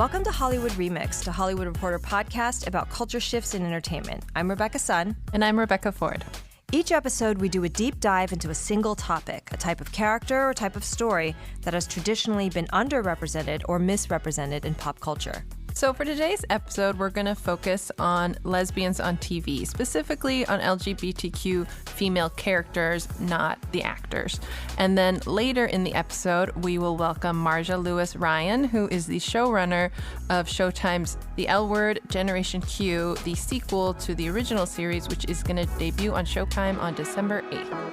Welcome to Hollywood Remix, the Hollywood Reporter podcast about culture shifts in entertainment. I'm Rebecca Sun. And I'm Rebecca Ford. Each episode, we do a deep dive into a single topic, a type of character or type of story that has traditionally been underrepresented or misrepresented in pop culture. So for today's episode, we're going to focus on lesbians on TV, specifically on LGBTQ female characters, not the actors. And then later in the episode, we will welcome Marja-Lewis Ryan, who is the showrunner of Showtime's The L Word, Generation Q, the sequel to the original series, which is going to debut on Showtime on December 8th.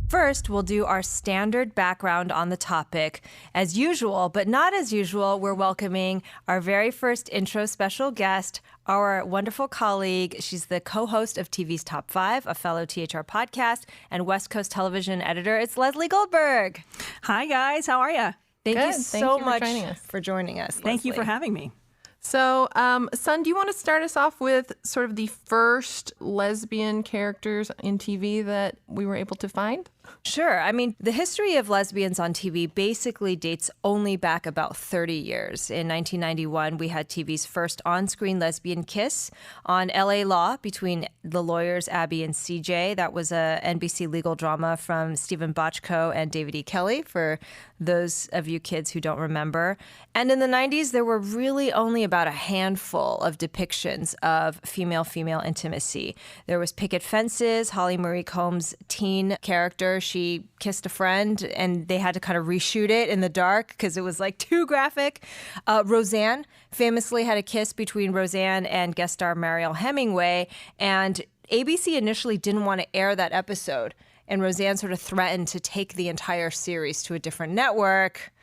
First, we'll do our standard background on the topic. As usual, but not as usual, we're welcoming our very first intro special guest, our wonderful colleague. She's the co-host of TV's Top 5, a fellow THR podcast, and West Coast television editor. It's Leslie Goldberg. Hi, guys. How are you? Thank you so much for joining us. Thank you for having me. So, Sun, do you want to start us off with sort of the first lesbian characters in TV that we were able to find? Sure. I mean, the history of lesbians on TV basically dates only back about 30 years. In 1991, we had TV's first on-screen lesbian kiss on LA Law between the lawyers Abby and CJ. That was a NBC legal drama from Stephen Bochco and David E. Kelley, for those of you kids who don't remember. And in the 90s, there were really only about a handful of depictions of female-female intimacy. There was Picket Fences, Holly Marie Combs' teen character. She kissed a friend, and they had to kind of reshoot it in the dark because it was like too graphic. Roseanne famously had a kiss between Roseanne and guest star Mariel Hemingway, and ABC initially didn't want to air that episode, and Roseanne sort of threatened to take the entire series to a different network.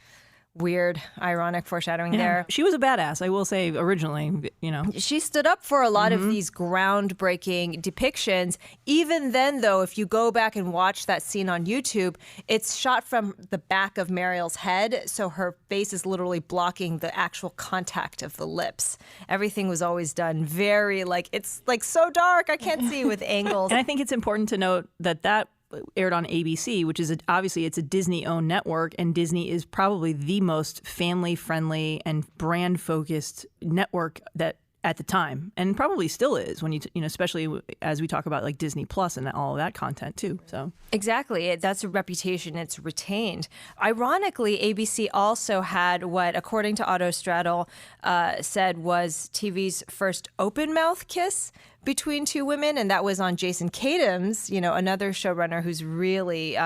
Weird, ironic foreshadowing there. She was a badass, I will say, originally, She stood up for a lot of these groundbreaking depictions. Even then, though, if you go back and watch that scene on YouTube, it's shot from the back of Mariel's head, so her face is literally blocking the actual contact of the lips. Everything was always done very, it's so dark, I can't see, with angles. And I think it's important to note that aired on ABC, which is obviously it's a Disney-owned network, and Disney is probably the most family-friendly and brand-focused network that at the time, and probably still is when especially as we talk about like Disney Plus and all of that content too. So exactly, that's a reputation it's retained. Ironically, ABC also had what, according to Otto Straddle, said was TV's first open mouth kiss between two women, and that was on Jason Katims, another showrunner who's really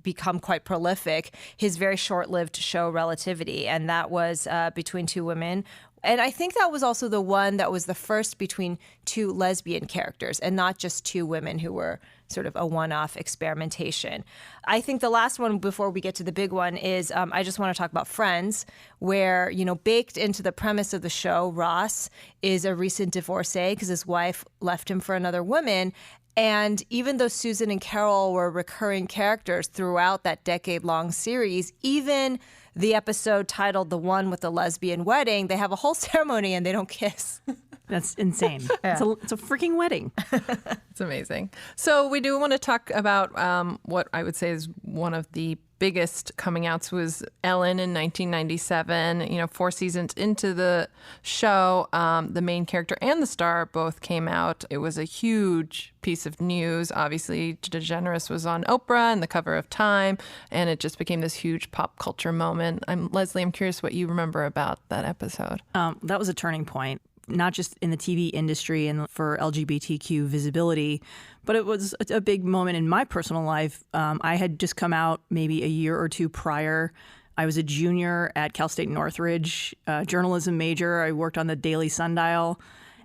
become quite prolific, his very short-lived show Relativity, and that was between two women. And I think that was also the one that was the first between two lesbian characters and not just two women who were sort of a one-off experimentation. I think the last one before we get to the big one is I just want to talk about Friends, where, baked into the premise of the show, Ross is a recent divorcee because his wife left him for another woman. And even though Susan and Carol were recurring characters throughout that decade-long series, even the episode titled The One with the Lesbian Wedding, they have a whole ceremony and they don't kiss. That's insane. Yeah. It's a freaking wedding. It's amazing. So we do want to talk about what I would say is one of the biggest coming outs was Ellen in 1997. 4 seasons into the show, the main character and the star both came out. It was a huge piece of news. Obviously, DeGeneres was on Oprah and the cover of Time, and it just became this huge pop culture moment. Leslie, I'm curious what you remember about that episode. That was a turning point, not just in the TV industry and for LGBTQ visibility, but it was a big moment in my personal life. I had just come out maybe a year or two prior. I was a junior at Cal State Northridge, journalism major. I worked on the Daily Sundial,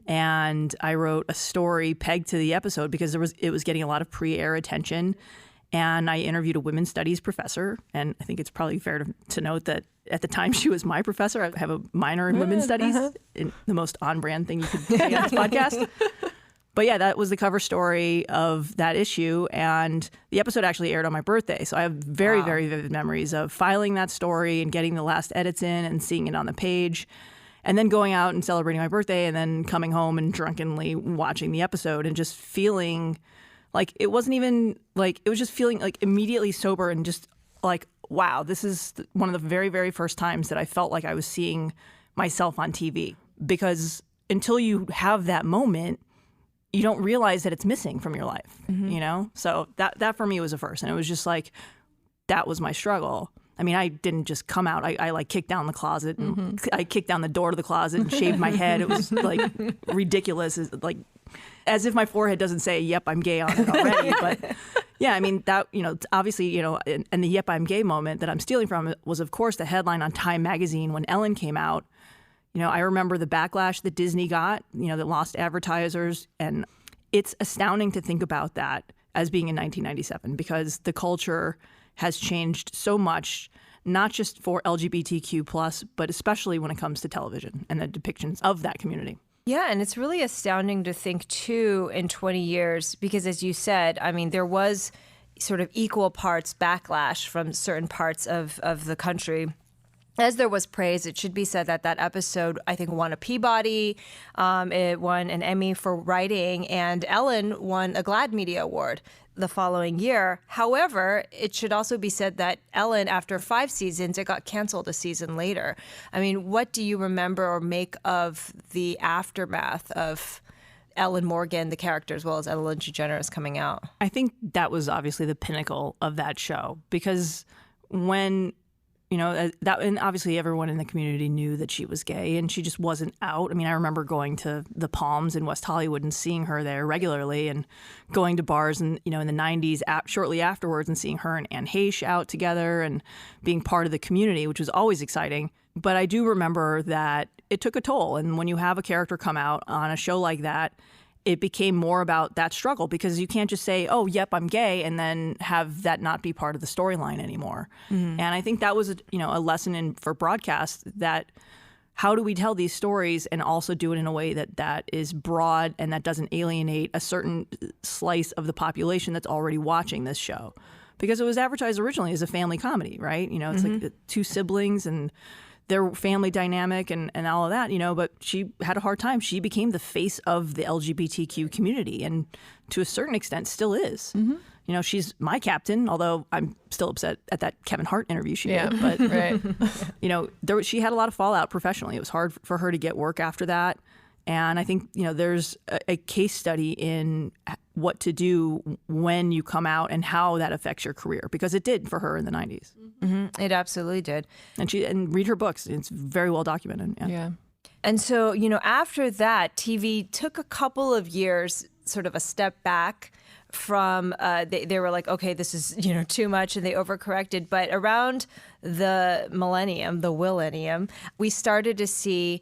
and I wrote a story pegged to the episode because it was getting a lot of pre-air attention. And I interviewed a women's studies professor, and I think it's probably fair to note that at the time she was my professor. I have a minor in women's studies, in the most on-brand thing you could say on this podcast. But yeah, that was the cover story of that issue, and the episode actually aired on my birthday. So I have very, very vivid memories of filing that story and getting the last edits in and seeing it on the page, and then going out and celebrating my birthday, and then coming home and drunkenly watching the episode and just feeling like it wasn't even like, it was just feeling like immediately sober and just like wow, this is one of the very, very first times that I felt like I was seeing myself on TV. Because until you have that moment, you don't realize that it's missing from your life, you know? So that for me was a first. And it was just like, that was my struggle. I mean, I didn't just come out. I like kicked down the closet and I kicked down the door to the closet and shaved my head. It was like ridiculous. It's like as if my forehead doesn't say, yep, I'm gay on it already. But yeah, I mean, that, you know, obviously, you know, and the yep, I'm gay moment that I'm stealing from was, of course, the headline on Time magazine when Ellen came out. You know, I remember the backlash that Disney got, you know, that lost advertisers. And it's astounding to think about that as being in 1997 because the culture has changed so much, not just for LGBTQ+, but especially when it comes to television and the depictions of that community. Yeah, and it's really astounding to think, too, in 20 years, because as you said, I mean, there was sort of equal parts backlash from certain parts of the country. As there was praise, it should be said that that episode, I think, won a Peabody. It won an Emmy for writing, and Ellen won a GLAAD Media Award the following year. However, it should also be said that Ellen, after 5 seasons, it got canceled a season later. I mean, what do you remember or make of the aftermath of Ellen Morgan, the character, as well as Ellen DeGeneres coming out? I think that was obviously the pinnacle of that show because when... You know, that, and obviously everyone in the community knew that she was gay and she just wasn't out. I mean, I remember going to the Palms in West Hollywood and seeing her there regularly and going to bars and, you know, in the 90s shortly afterwards and seeing her and Anne Heche out together and being part of the community, which was always exciting. But I do remember that it took a toll. And when you have a character come out on a show like that, it became more about that struggle because you can't just say, oh, yep, I'm gay, and then have that not be part of the storyline anymore. Mm-hmm. And I think that was, a lesson for broadcast that how do we tell these stories and also do it in a way that is broad and that doesn't alienate a certain slice of the population that's already watching this show? Because it was advertised originally as a family comedy, right? You know, it's like 2 siblings and their family dynamic and all of that, but she had a hard time. She became the face of the LGBTQ community and to a certain extent still is. Mm-hmm. She's my captain, although I'm still upset at that Kevin Hart interview she did. But, right. She had a lot of fallout professionally. It was hard for her to get work after that. And I think, there's a case study in what to do when you come out and how that affects your career, because it did for her in the 90s. Mm-hmm. It absolutely did. And read her books. It's very well documented. Yeah. And so, after that, TV took a couple of years, sort of a step back from, they were like, okay, this is, too much, and they overcorrected. But around the millennium, we started to see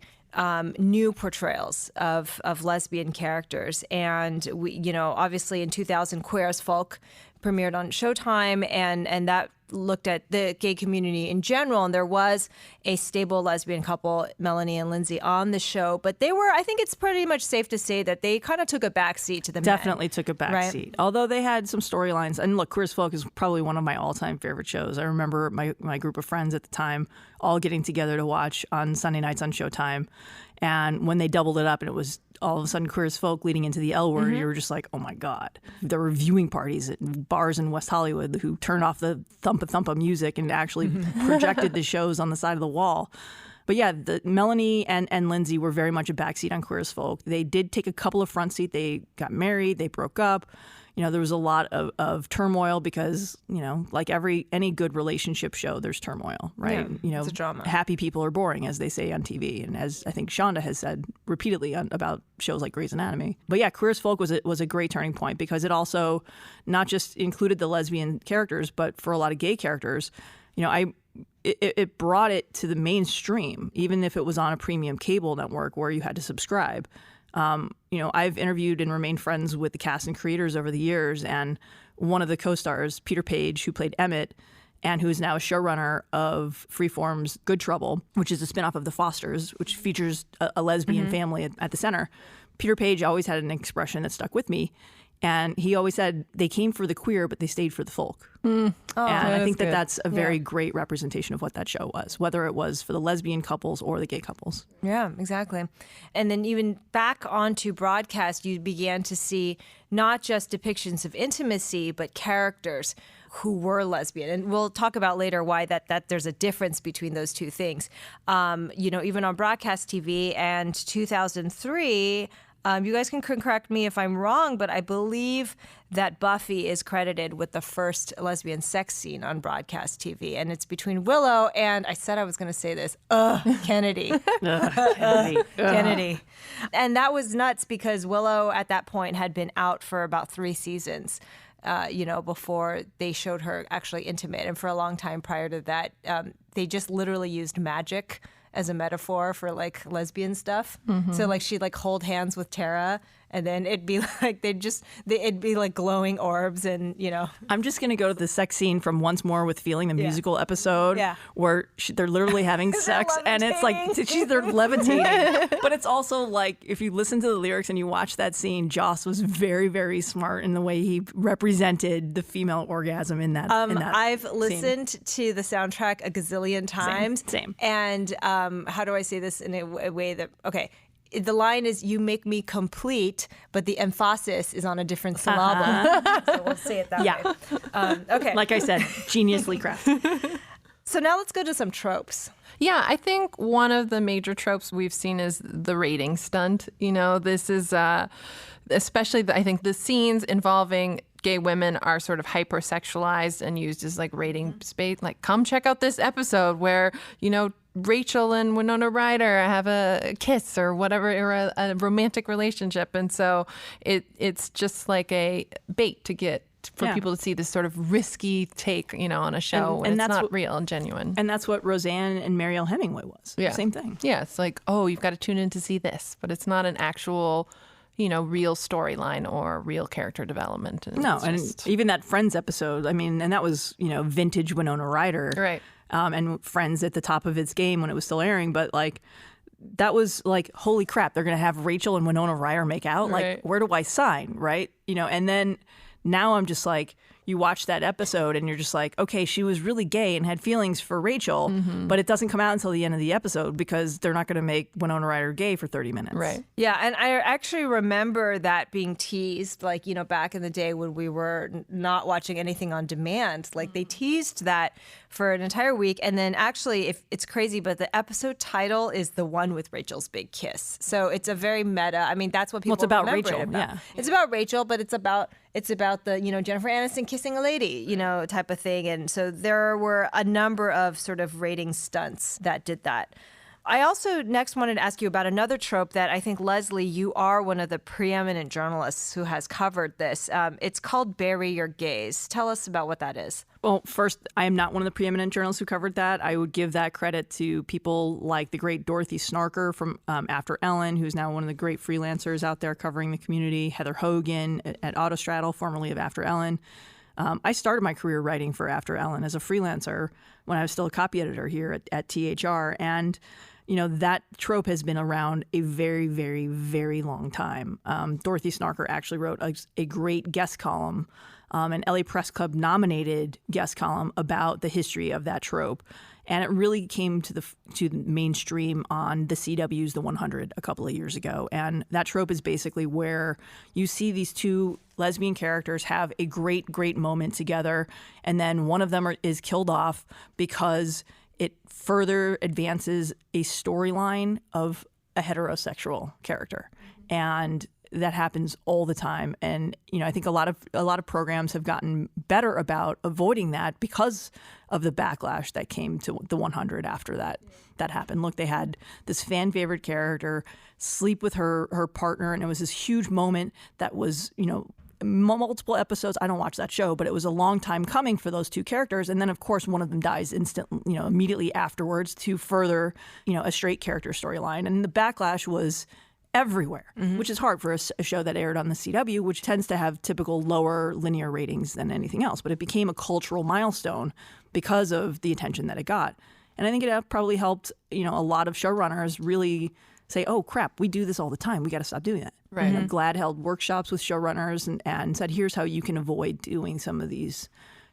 new portrayals of lesbian characters. And we, obviously in 2000, Queer as Folk premiered on Showtime, and that looked at the gay community in general. And there was a stable lesbian couple, Melanie and Lindsay, on the show. But they were, I think it's pretty much safe to say that they kind of took a backseat to the men. Definitely took a backseat. Right? Although they had some storylines. And look, Queer as Folk is probably one of my all-time favorite shows. I remember my group of friends at the time all getting together to watch on Sunday nights on Showtime. And when they doubled it up and it was all of a sudden Queer as Folk leading into the L word, you were just like, oh my God. There were viewing parties at bars in West Hollywood who turned off the thumpa music and actually projected the shows on the side of the wall. But yeah, Melanie and Lindsay were very much a backseat on Queer as Folk. They did take a couple of front seat. They got married, they broke up. There was a lot of turmoil because, like any good relationship show, there's turmoil, right? Yeah, it's a drama. Happy people are boring, as they say on TV. And as I think Shonda has said repeatedly about shows like Grey's Anatomy. But yeah, Queer as Folk was a great turning point because it also not just included the lesbian characters, but for a lot of gay characters, it brought it to the mainstream, even if it was on a premium cable network where you had to subscribe. I've interviewed and remained friends with the cast and creators over the years, and one of the co-stars, Peter Page, who played Emmett, and who is now a showrunner of Freeform's Good Trouble, which is a spinoff of The Fosters, which features a lesbian family at the center. Peter Page always had an expression that stuck with me, And he always said they came for the queer, but they stayed for the folk. And I think that's a very great representation of what that show was, whether it was for the lesbian couples or the gay couples. Yeah, exactly. And then even back onto broadcast, you began to see not just depictions of intimacy, but characters who were lesbian. And we'll talk about later why that there's a difference between those two things. Even on broadcast TV and 2003, you guys can correct me if I'm wrong, but I believe that Buffy is credited with the first lesbian sex scene on broadcast TV. And it's between Willow and, I said I was going to say this, Kennedy. Kennedy. And that was nuts because Willow at that point had been out for about 3 seasons. Before they showed her actually intimate. And for a long time prior to that, they just literally used magic as a metaphor for like lesbian stuff. Mm-hmm. So like she'd like hold hands with Tara, and then it'd be like it'd be like glowing orbs, and I'm just gonna go to the sex scene from Once More with Feeling, the musical episode, where they're literally having sex, and it's like they're levitating. But it's also like if you listen to the lyrics and you watch that scene, Joss was very, very smart in the way he represented the female orgasm in that. I've listened to the soundtrack a gazillion times. Same. And how do I say this in a way that the line is, "You make me complete," but the emphasis is on a different syllable. So we'll say it that way. Okay. Like I said, geniusly crafted. So now let's go to some tropes. Yeah, I think one of the major tropes we've seen is the rating stunt. This is especially, I think, the scenes involving gay women are sort of hypersexualized and used as like rating space. Like, come check out this episode where, Rachel and Winona Ryder have a kiss or whatever, or a romantic relationship. And so it's just like a bait to get for people to see this sort of risky take, on a show. And it's not real and genuine. And that's what Roseanne and Mariel Hemingway was. Yeah. Same thing. Yeah. It's like, oh, you've got to tune in to see this, but it's not an actual real storyline or real character development. And even that Friends episode, and that was, vintage Winona Ryder. Right. And Friends at the top of its game when it was still airing. But, that was like, holy crap, they're going to have Rachel and Winona Ryder make out? Right. Like, where do I sign, right? And then now I'm just like, you watch that episode and you're just like, okay, she was really gay and had feelings for Rachel, but it doesn't come out until the end of the episode because they're not going to make Winona Ryder gay for 30 minutes. Right. Yeah, and I actually remember that being teased, back in the day when we were not watching anything on demand. Like, they teased that for an entire week. And then actually, if it's crazy, but the episode title is the one with Rachel's big kiss. So it's a very meta. That's what people it's about remember Rachel, it about. yeah. It's about Rachel, but it's about the, Jennifer Aniston kissing a lady, type of thing. And so there were a number of sort of rating stunts that did that. I also next wanted to ask you about another trope that I think, Leslie, you are one of the preeminent journalists who has covered this. It's called Bury Your Gays. Tell us about what that is. Well, first, I am not one of the preeminent journalists who covered that. I would give that credit to people like the great Dorothy Snarker from After Ellen, who's now one of the great freelancers out there covering the community, Heather Hogan at Autostraddle, formerly of After Ellen. I started my career writing for After Ellen as a freelancer when I was still a copy editor here at THR. And that trope has been around a very, very, very long time. Dorothy Snarker actually wrote a great guest column, an LA Press Club nominated guest column about the history of that trope. And it really came to the mainstream on the CW's The 100 a couple of years ago. And that trope is basically where you see these two lesbian characters have a great, great moment together, and then one of them is killed off because it further advances a storyline of a heterosexual character. And that happens all the time. And, I think a lot of programs have gotten better about avoiding that because of the backlash that came to the 100 after that happened. Look, they had this fan favorite character sleep with her partner, and it was this huge moment that was, multiple episodes. I don't watch that show, but it was a long time coming for those two characters. And then, of course, one of them dies immediately afterwards to further, a straight character storyline. And the backlash was everywhere, which is hard for a show that aired on the CW, which tends to have typical lower linear ratings than anything else. But it became a cultural milestone because of the attention that it got. And I think it probably helped, a lot of showrunners really say, oh, crap, we do this all the time. We got to stop doing that. Right. You know, GLAAD held workshops with showrunners and said, here's how you can avoid doing some of these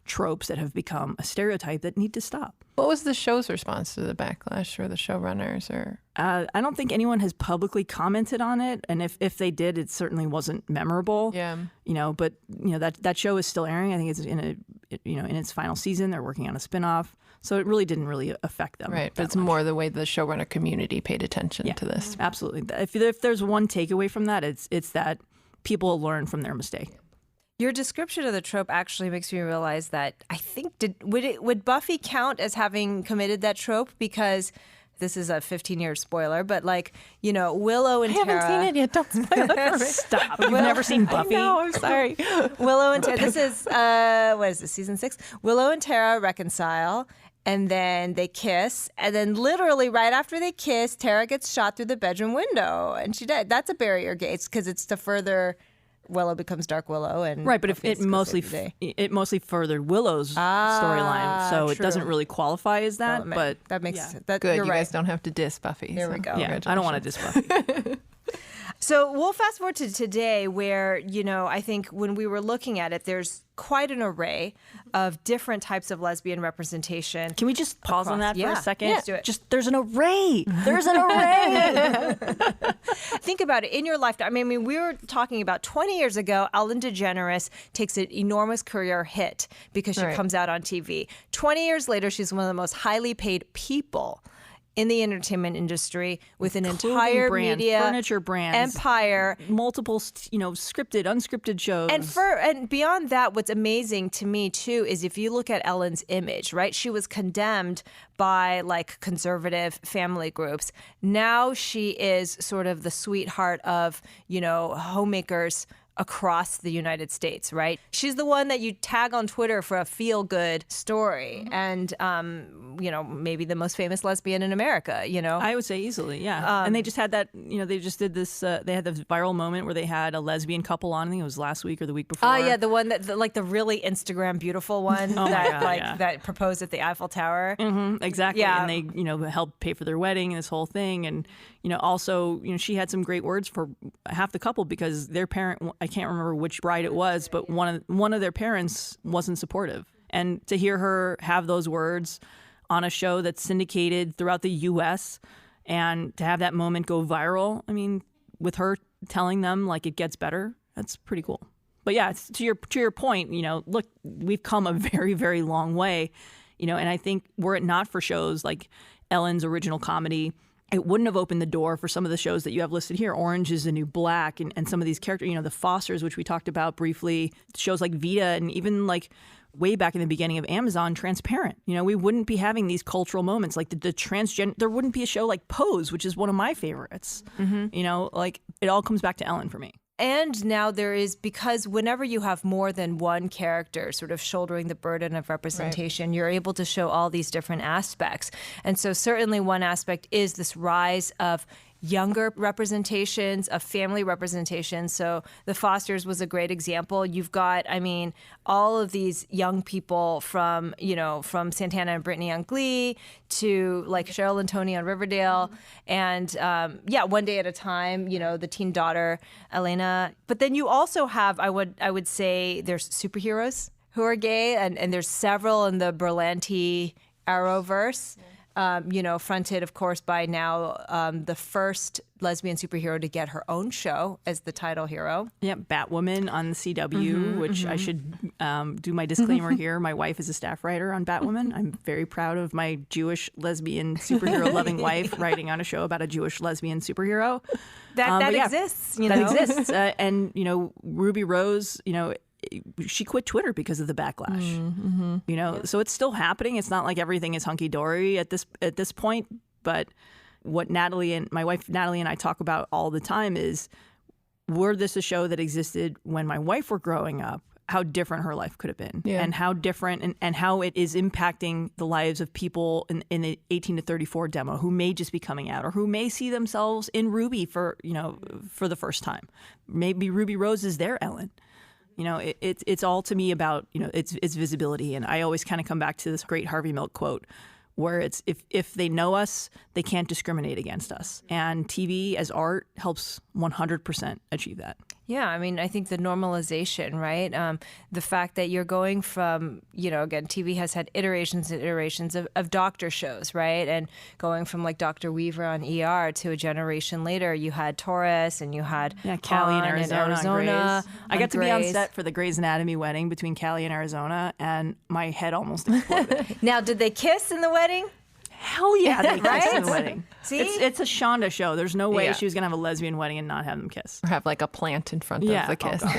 tropes that have become a stereotype that need to stop. What was the show's response to the backlash, or the showrunners? Or I don't think anyone has publicly commented on it, and if they did, it certainly wasn't memorable. Yeah. You know, but you know that show is still airing. I think it's in its final season. They're working on a spinoff, so it really didn't really affect them. Right, but it's much. more the way the showrunner community paid attention to this. Absolutely. If there's one takeaway from that, it's that people learn from their mistake. Your description of the trope actually makes me realize that I think would Buffy count as having committed that trope? Because this is a 15-year spoiler, but like, you know, Willow and Tara. I haven't seen it yet. Don't spoil it for me. Stop. You've never seen Buffy? No, I'm sorry. Willow and Tara. This is what is this? Season 6. Willow and Tara reconcile. And then they kiss, and then literally right after they kiss, Tara gets shot through the bedroom window, and she died. That's a barrier gate because it's to further Willow becomes Dark Willow, and right. But if it mostly furthered Willow's storyline, so true. it doesn't really qualify as that. Well, but that makes Good. You're You right. guys don't have to diss Buffy. There we go. yeah, I don't want to diss Buffy. So we'll fast forward to today where, you know, I think when we were looking at it, there's quite an array of different types of lesbian representation. Can we just pause on that for Yeah. a second? Yeah. Let's do it. Just there's an array. There's an array. Think about it in your lifetime. I mean, we were talking about 20 years ago, Ellen DeGeneres takes an enormous career hit because she Right. comes out on TV. 20 years later, she's one of the most highly paid people in the entertainment industry with an Clothing entire brand, media furniture brands, empire. multiple, scripted, unscripted shows. And beyond that, what's amazing to me too is if you look at Ellen's image, right? She was condemned by like conservative family groups. Now she is sort of the sweetheart of, you know, homemakers across the United States, right? She's the one that you tag on Twitter for a feel-good story. And, you know, maybe the most famous lesbian in America, you know? I would say easily, yeah. And they just had that, they just did this, they had this viral moment where they had a lesbian couple on, I think it was last week or the week before. Oh, yeah, the one that, like the really Instagram beautiful one that proposed at the Eiffel Tower. Mm-hmm, exactly. Yeah. And they, helped pay for their wedding and this whole thing. And, also, she had some great words for half the couple because their parent, I can't remember which bride it was, but one of their parents wasn't supportive. And to hear her have those words on a show that's syndicated throughout the U.S. and to have that moment go viral, I mean, with her telling them like it gets better, that's pretty cool. But yeah, it's to your point, look, we've come a very, very long way, and I think were it not for shows like Ellen's original comedy, it wouldn't have opened the door for some of the shows that you have listed here. Orange is the New Black and some of these characters, the Fosters, which we talked about briefly, shows like Vita, and even like way back in the beginning of Amazon, Transparent. We wouldn't be having these cultural moments like the transgender. There wouldn't be a show like Pose, which is one of my favorites. Mm-hmm. Like it all comes back to Ellen for me. And now there is, because whenever you have more than one character sort of shouldering the burden of representation, you're able to show all these different aspects. And so certainly one aspect is this rise of younger representations, of family representation. So the Fosters was a great example. You've got, all of these young people from Santana and Brittany on Glee to like Cheryl and Tony on Riverdale. And One Day at a Time, the teen daughter, Elena. But then you also have, I would say there's superheroes who are gay, and there's several in the Berlanti Arrowverse. Fronted, of course, by now the first lesbian superhero to get her own show as the title hero. Yeah, Batwoman on the CW, which I should do my disclaimer here. My wife is a staff writer on Batwoman. I'm very proud of my Jewish lesbian superhero-loving wife writing on a show about a Jewish lesbian superhero. That exists. That exists. And, Ruby Rose, she quit Twitter because of the backlash. So it's still happening. It's not like everything is hunky-dory at this point. But what my wife Natalie and I talk about all the time is, were this a show that existed when my wife were growing up, how different her life could have been, and how different and how it is impacting the lives of people in the 18 to 34 demo who may just be coming out or who may see themselves in Ruby for the first time. Maybe Ruby Rose is their Ellen. It's all to me about, it's visibility. And I always kind of come back to this great Harvey Milk quote where it's if they know us, they can't discriminate against us. And TV as art helps 100% achieve that. Yeah, I mean, I think the normalization, right? The fact that you're going from, again, TV has had iterations and iterations of doctor shows, right? And going from like Dr. Weaver on ER to a generation later, you had Taurus and you had Callie in Han Arizona. I got to be on Grey's. set for the Grey's Anatomy wedding between Callie and Arizona, and my head almost exploded. Now, did they kiss in the wedding? Hell yeah, they kissed in the wedding. See? It's a Shonda show. There's no way Yeah. she was going to have a lesbian wedding and not have them kiss. Or have like a plant in front Yeah. of the kiss. Oh,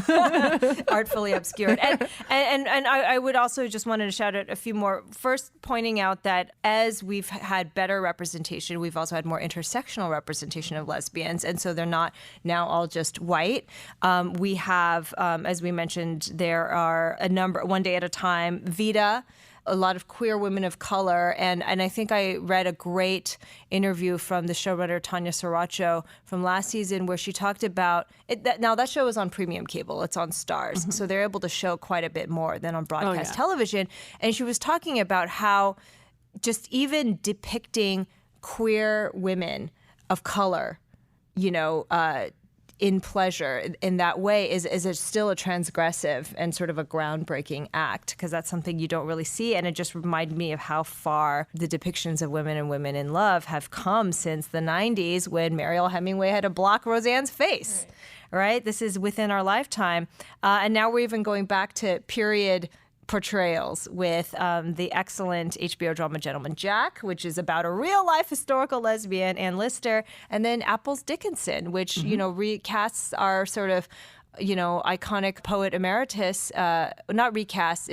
Yeah. Artfully obscured. And I would also just wanted to shout out a few more. First, pointing out that as we've had better representation, we've also had more intersectional representation of lesbians. And so they're not now all just white. We have, as we mentioned, there are a number, One Day at a Time, Vita, a lot of queer women of color. And I think I read a great interview from the showrunner Tanya Sriracho from last season where she talked about it. Now, that show is on premium cable. It's on Stars. So they're able to show quite a bit more than on broadcast television. And she was talking about how just even depicting queer women of color, in pleasure in that way is still a transgressive and sort of a groundbreaking act, because that's something you don't really see. And it just reminded me of how far the depictions of women and women in love have come since the 90s when Mariel Hemingway had to block Roseanne's face. Right? This is within our lifetime. And now we're even going back to period portrayals with the excellent HBO drama Gentleman Jack, which is about a real-life historical lesbian, Ann Lister, and then Apples Dickinson, which, recasts our sort of, iconic poet emeritus, not recasts,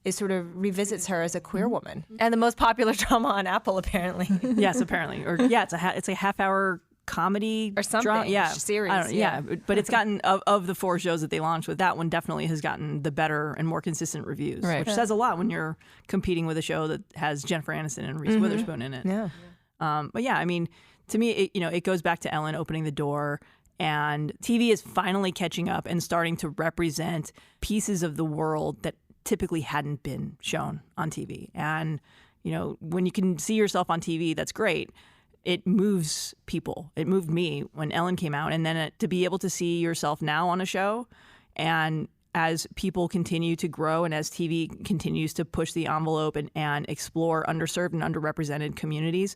is sort of revisits her as a queer woman. And the most popular drama on Apple, apparently. Yes, apparently. Or it's a half-hour comedy Or something, series. I don't know, yeah. But it's gotten, of the 4 shows that they launched with, that one definitely has gotten the better and more consistent reviews, Right. which says a lot when you're competing with a show that has Jennifer Aniston and Reese Witherspoon in it. Yeah. But yeah, I mean, to me, it goes back to Ellen opening the door, and TV is finally catching up and starting to represent pieces of the world that typically hadn't been shown on TV. And, when you can see yourself on TV, that's great. It moves people. It moved me when Ellen came out. And then to be able to see yourself now on a show, and as people continue to grow and as TV continues to push the envelope and explore underserved and underrepresented communities,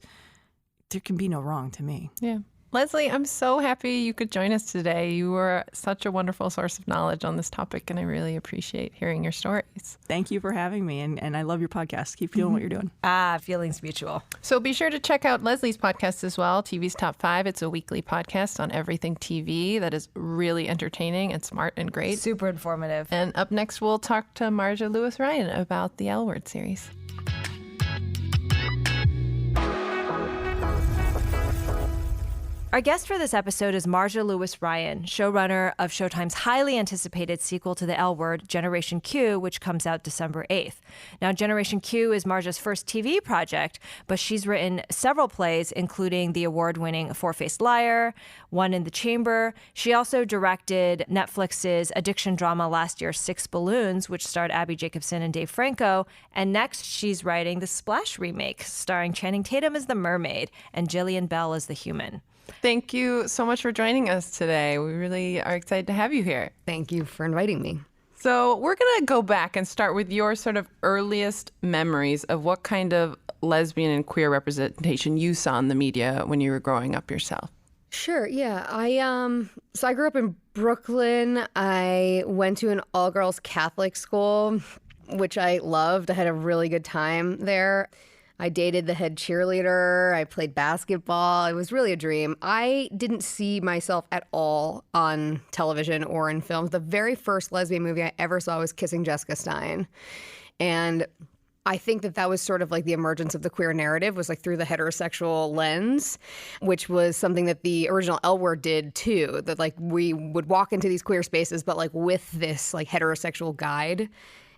there can be no wrong to me. Yeah. Leslie, I'm so happy you could join us today. You were such a wonderful source of knowledge on this topic, and I really appreciate hearing your stories. Thank you for having me, and I love your podcast. Keep doing what you're doing. Feelings mutual. So be sure to check out Leslie's podcast as well, TV's Top 5. It's a weekly podcast on everything TV that is really entertaining and smart and great. Super informative. And up next, we'll talk to Marja-Lewis Ryan about the L Word series. Our guest for this episode is Marja-Lewis Ryan, showrunner of Showtime's highly anticipated sequel to the L Word, Generation Q, which comes out December 8th. Now, Generation Q is Marja's first TV project, but she's written several plays, including the award-winning Four-Faced Liar, One in the Chamber. She also directed Netflix's addiction drama last year, Six Balloons, which starred Abby Jacobson and Dave Franco. And next, she's writing the Splash remake, starring Channing Tatum as the mermaid and Jillian Bell as the human. Thank you so much for joining us today. We really are excited to have you here. Thank you for inviting me. So we're going to go back and start with your sort of earliest memories of what kind of lesbian and queer representation you saw in the media when you were growing up yourself. Sure, yeah. I grew up in Brooklyn. I went to an all-girls Catholic school, which I loved. I had a really good time there. I dated the head cheerleader. I played basketball. It was really a dream. I didn't see myself at all on television or in films. The very first lesbian movie I ever saw was Kissing Jessica Stein. And I think that was sort of like the emergence of the queer narrative, was like through the heterosexual lens, which was something that the original L Word did too, that like we would walk into these queer spaces, but like with this like heterosexual guide.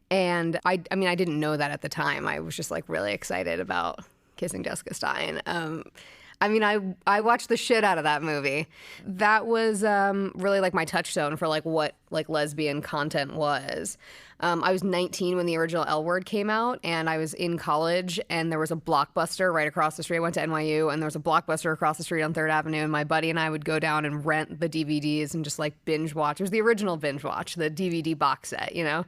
And I mean, I didn't know that at the time. I was just like really excited about Kissing Jessica Stein. I watched the shit out of that movie. That was really like my touchstone for like what like lesbian content was. I was 19 when the original L Word came out, and I was in college, and there was a Blockbuster right across the street. I went to NYU, and there was a Blockbuster across the street on 3rd Avenue, and my buddy and I would go down and rent the DVDs and just like binge watch. It was the original binge watch, the DVD box set, you know?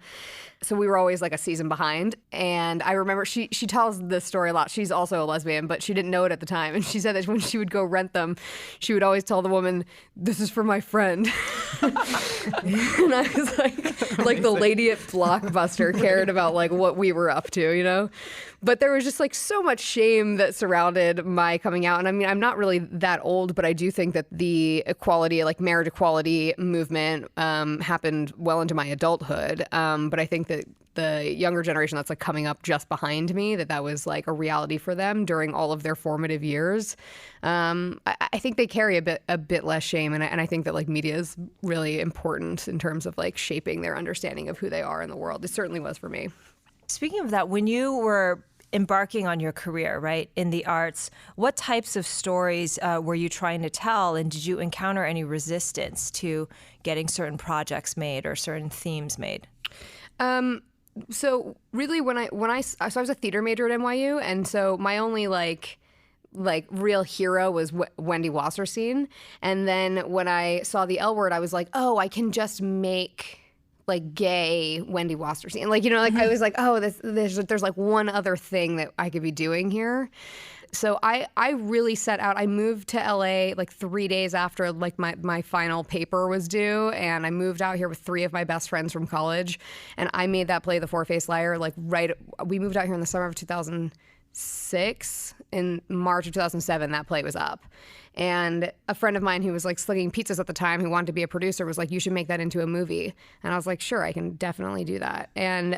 So we were always like a season behind. And I remember she tells this story a lot. She's also a lesbian, but she didn't know it at the time. And she said that when she would go rent them, she would always tell the woman, "This is for my friend." And I was like the lady at Blockbuster cared about like what we were up to, you know? But there was just like so much shame that surrounded my coming out. And I mean, I'm not really that old, but I do think that the equality, like marriage equality movement happened well into my adulthood. But I think that the younger generation that's like coming up just behind me, that was like a reality for them during all of their formative years. I think they carry a bit less shame. And I think that like media is really important in terms of like shaping their understanding of who they are in the world. It certainly was for me. Speaking of that, when you were embarking on your career, right, in the arts, what types of stories were you trying to tell, and did you encounter any resistance to getting certain projects made or certain themes made? So really, when I was a theater major at NYU, and so my only like real hero was Wendy Wasserstein, and then when I saw the L Word, I was like, oh, I can just make like gay Wendy Wasserstein. Like, you know, like I was like, oh, there's like one other thing that I could be doing here. So I really set out. I moved to LA like 3 days after like my final paper was due, and I moved out here with 3 of my best friends from college, and I made that play, The Four-Faced Liar, like we moved out here in the summer of 2006. In March of 2007, that play was up. And a friend of mine who was like slinging pizzas at the time, who wanted to be a producer, was like, "You should make that into a movie." And I was like, "Sure, I can definitely do that." And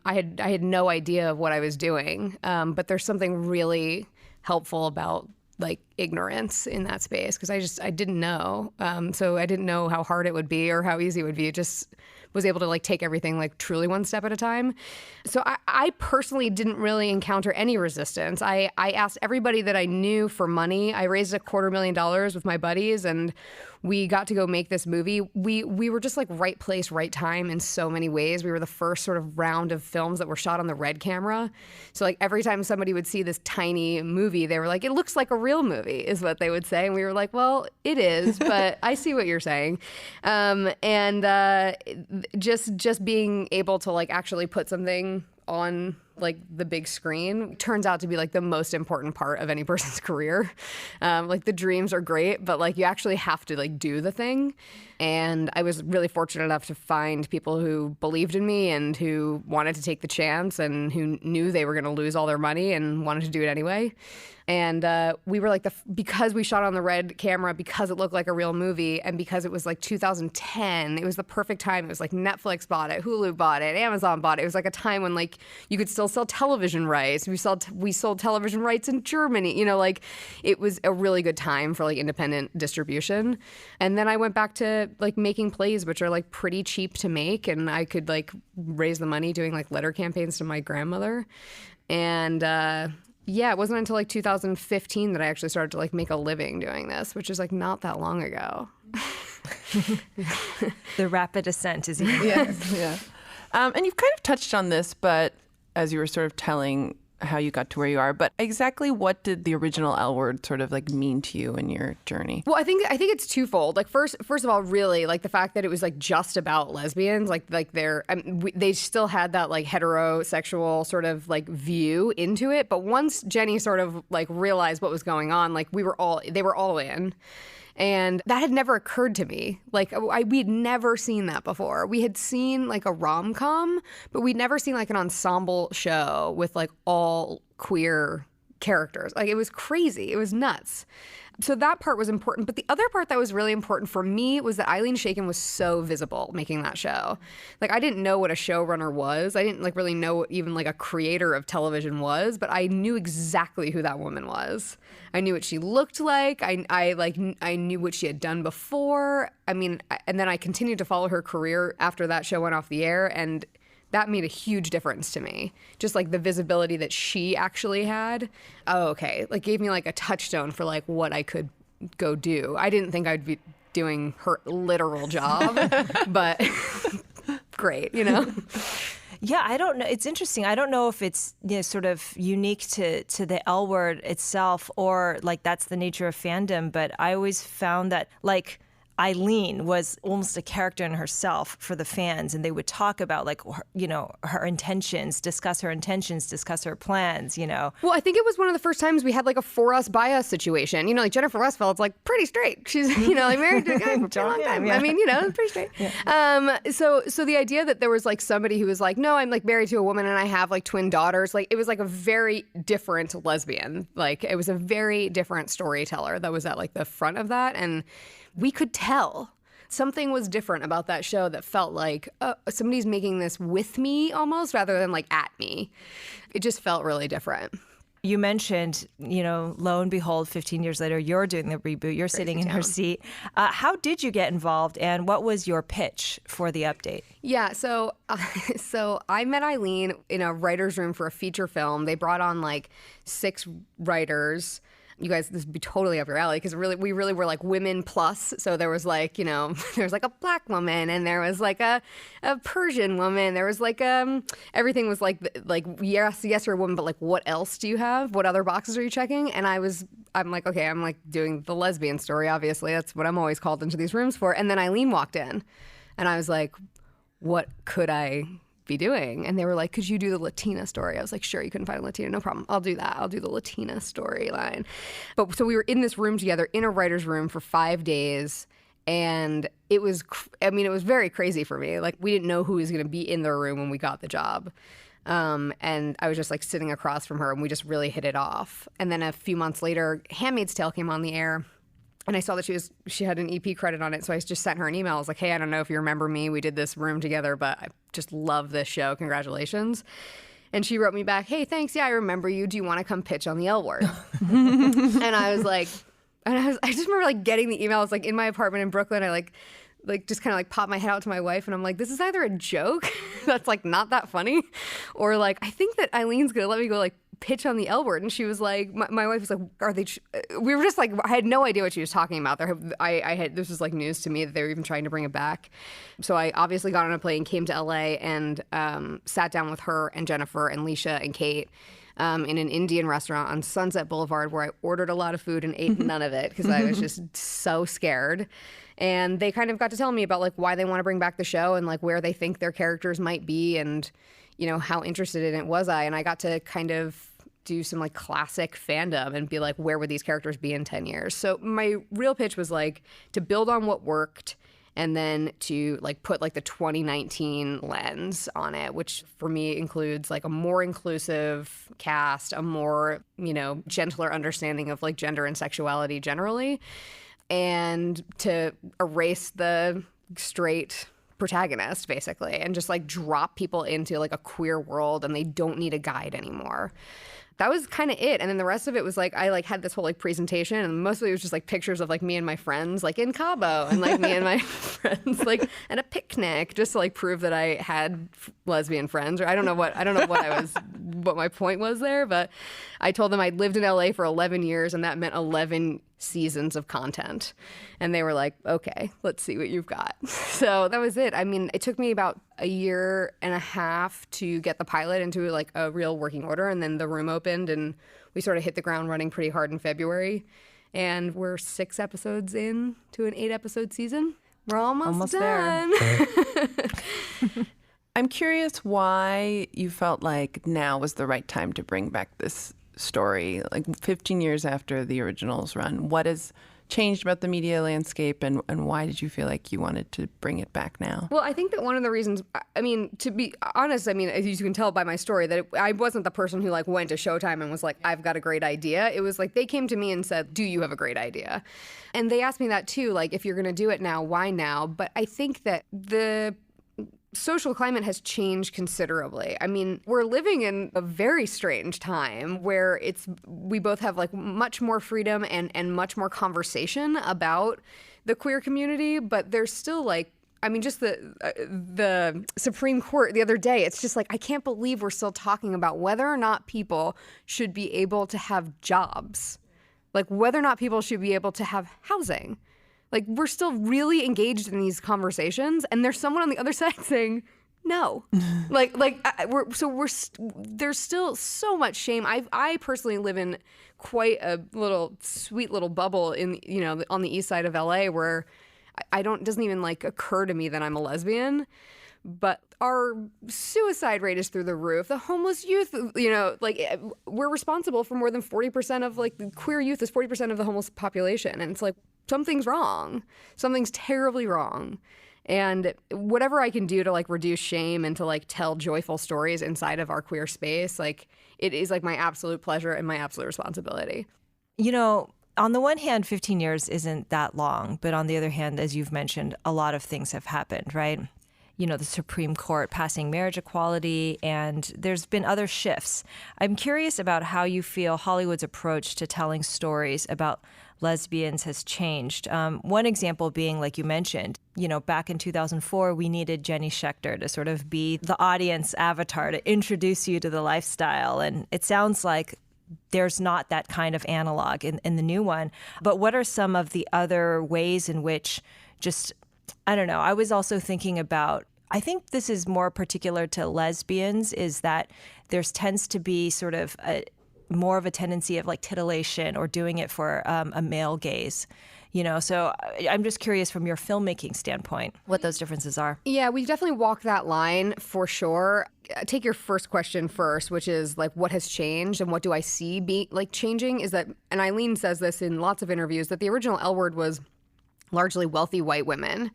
I had no idea of what I was doing, but there's something really helpful about like ignorance in that space, because I didn't know. So I didn't know how hard it would be or how easy it would be. It just was able to like take everything like truly one step at a time. So I personally didn't really encounter any resistance. I asked everybody that I knew for money. I raised $250,000 with my buddies, and we got to go make this movie. We were just like right place, right time in so many ways. We were the first sort of round of films that were shot on the Red camera. So like every time somebody would see this tiny movie, they were like, "It looks like a real movie," is what they would say. And we were like, "Well, it is, but I see what you're saying." Just being able to like actually put something on like the big screen turns out to be like the most important part of any person's career. Like the dreams are great, but like you actually have to like do the thing. And I was really fortunate enough to find people who believed in me and who wanted to take the chance and who knew they were going to lose all their money and wanted to do it anyway. And we were like, because we shot on the Red camera, because it looked like a real movie, and because it was like 2010, it was the perfect time. It was like Netflix bought it, Hulu bought it, Amazon bought it. It was like a time when like you could still sell television rights. We sold television rights in Germany. You know, like it was a really good time for like independent distribution. And then I went back to like making plays, which are like pretty cheap to make, and I could like raise the money doing like letter campaigns to my grandmother. And yeah, it wasn't until like 2015 that I actually started to like make a living doing this, which is like not that long ago. The rapid ascent is even. Yes, yeah. And you've kind of touched on this, but as you were sort of telling how you got to where you are, but exactly what did the original L Word sort of like mean to you in your journey? Well, I think it's twofold. Like first of all, really like the fact that it was like just about lesbians, like they still had that like heterosexual sort of like view into it. But once Jenny sort of like realized what was going on, like they were all in. And that had never occurred to me. Like we'd never seen that before. We had seen like a rom-com, but we'd never seen like an ensemble show with like all queer characters. Like it was crazy. It was nuts. So that part was important. But the other part that was really important for me was that Eileen Shaken was so visible making that show. Like I didn't know what a showrunner was. I didn't like really know what even like a creator of television was, but I knew exactly who that woman was. I knew what she looked like. I knew what she had done before. I mean, and then I continued to follow her career after that show went off the air, and that made a huge difference to me. Just like the visibility that she actually had. Oh, okay. Like gave me like a touchstone for like what I could go do. I didn't think I'd be doing her literal job, but great, you know? Yeah, I don't know. It's interesting. I don't know if it's sort of unique to the L word itself or like that's the nature of fandom, but I always found that like Eileen was almost a character in herself for the fans, and they would talk about like her intentions, discuss her plans. Well, I think it was one of the first times we had like a for us by us situation. Like Jennifer Westfeld's like pretty straight. She's like married to a guy for a long time. Yeah. I mean, pretty straight. Yeah. So the idea that there was like somebody who was like, no, I'm like married to a woman and I have like twin daughters. Like it was like a very different lesbian. Like it was a very different storyteller that was at like the front of that, and we could tell something was different about that show that felt like somebody's making this with me almost rather than like at me. It just felt really different. You mentioned, lo and behold, 15 years later, you're doing the reboot. You're sitting in her seat. How did you get involved, and what was your pitch for the update? Yeah, so I met Eileen in a writer's room for a feature film. They brought on like 6 writers. You guys, this would be totally up your alley because we really were like women plus. So there was like, there was like a black woman and there was like a Persian woman. There was like everything was like yes, you're a woman, but like what else do you have? What other boxes are you checking? And I'm like, okay, I'm like doing the lesbian story. Obviously, that's what I'm always called into these rooms for. And then Eileen walked in, and I was like, what could I be doing? And they were like, could you do the Latina story? I was like, sure, you couldn't find a Latina, no problem, I'll do that. I'll do the Latina storyline. But so we were in this room together in a writer's room for 5 days, and it was very crazy for me. Like we didn't know who was going to be in the room when we got the job. And I was just like sitting across from her, and we just really hit it off. And then a few months later, Handmaid's Tale came on the air, and I saw that she had an EP credit on it, so I just sent her an email. I was like, hey, I don't know if you remember me. We did this room together, but I just love this show. Congratulations. And she wrote me back, hey, thanks. Yeah, I remember you. Do you want to come pitch on the L Word? And I was like, I just remember like getting the email. I was like in my apartment in Brooklyn. I like just kind of like popped my head out to my wife, and I'm like, this is either a joke that's like not that funny, or like I think that Eileen's gonna let me go like pitch on the L Word. And she was like, my wife was like, are they we were just like, I had no idea what she was talking about. This was like news to me that they were even trying to bring it back. So I obviously got on a plane, came to LA, and sat down with her and Jennifer and Leisha and Kate in an Indian restaurant on Sunset Boulevard, where I ordered a lot of food and ate none of it because I was just so scared. And they kind of got to tell me about like why they want to bring back the show and like where they think their characters might be, and how interested in it was I. And I got to kind of do some like classic fandom and be like, where would these characters be in 10 years? So my real pitch was like to build on what worked, and then to like put like the 2019 lens on it, which for me includes like a more inclusive cast, a more, gentler understanding of like gender and sexuality generally, and to erase the straight protagonist basically, and just like drop people into like a queer world, and they don't need a guide anymore. That was kind of it. And then the rest of it was like, I like had this whole like presentation, and mostly it was just like pictures of like me and my friends like in Cabo, and like me and my friends like at a picnic, just to like prove that I had lesbian friends. Or I don't know what what my point was there, but I told them I'd lived in LA for 11 years, and that meant 11 seasons of content. And they were like, okay, let's see what you've got. So that was it. I mean, it took me about a year and a half to get the pilot into like a real working order, and then the room opened, and we sort of hit the ground running pretty hard in February. And we're 6 episodes in to an 8-episode season. We're almost done. There. I'm curious why you felt like now was the right time to bring back this story, like 15 years after the original's run. What has changed about the media landscape, and why did you feel like you wanted to bring it back now? Well, I think that one of the reasons, I mean, to be honest, I mean, as you can tell by my story, that I wasn't the person who like went to Showtime and was like, I've got a great idea. It was like they came to me and said, do you have a great idea? And they asked me that too, like, if you're going to do it now, why now? But I think that the social climate has changed considerably. I mean, we're living in a very strange time where we both have like much more freedom and much more conversation about the queer community, but there's still like, I mean, just the Supreme Court the other day, it's just like, I can't believe we're still talking about whether or not people should be able to have jobs, like whether or not people should be able to have housing. Like, we're still really engaged in these conversations, and there's someone on the other side saying, No, there's still so much shame. I personally live in quite a sweet little bubble in, on the east side of LA where doesn't even like occur to me that I'm a lesbian, but our suicide rate is through the roof. The homeless youth, we're responsible for more than 40% of like the queer youth is 40% of the homeless population. And it's like, something's wrong. Something's terribly wrong. And whatever I can do to like reduce shame and to like tell joyful stories inside of our queer space, like it is like my absolute pleasure and my absolute responsibility. On the one hand, 15 years isn't that long, but on the other hand, as you've mentioned, a lot of things have happened, right? The Supreme Court passing marriage equality, and there's been other shifts. I'm curious about how you feel Hollywood's approach to telling stories about lesbians has changed. One example being, like you mentioned, back in 2004, we needed Jenny Schechter to sort of be the audience avatar to introduce you to the lifestyle. And it sounds like there's not that kind of analog in the new one. But what are some of the other ways in which I don't know. I was also thinking about, I think this is more particular to lesbians, is that there tends to be sort of more of a tendency of like titillation or doing it for a male gaze. So I'm just curious from your filmmaking standpoint what those differences are. Yeah, we definitely walk that line for sure. Take your first question first, which is like, what has changed and what do I see changing is that, and Eileen says this in lots of interviews, that the original L Word was largely wealthy white women.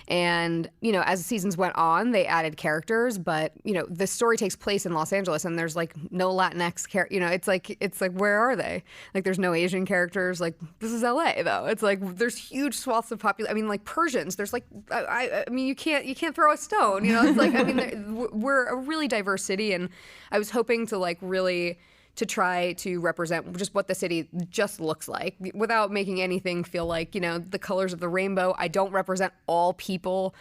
And, as the seasons went on, they added characters, but, the story takes place in Los Angeles and there's like no Latinx it's like, where are they? Like, there's no Asian characters. Like, this is LA though. It's like, there's huge swaths of population. I mean, like Persians, there's like, I mean, you can't throw a stone, it's like, I mean, we're a really diverse city. And I was hoping to like really to try to represent just what the city just looks like without making anything feel like, the colors of the rainbow. I don't represent all people,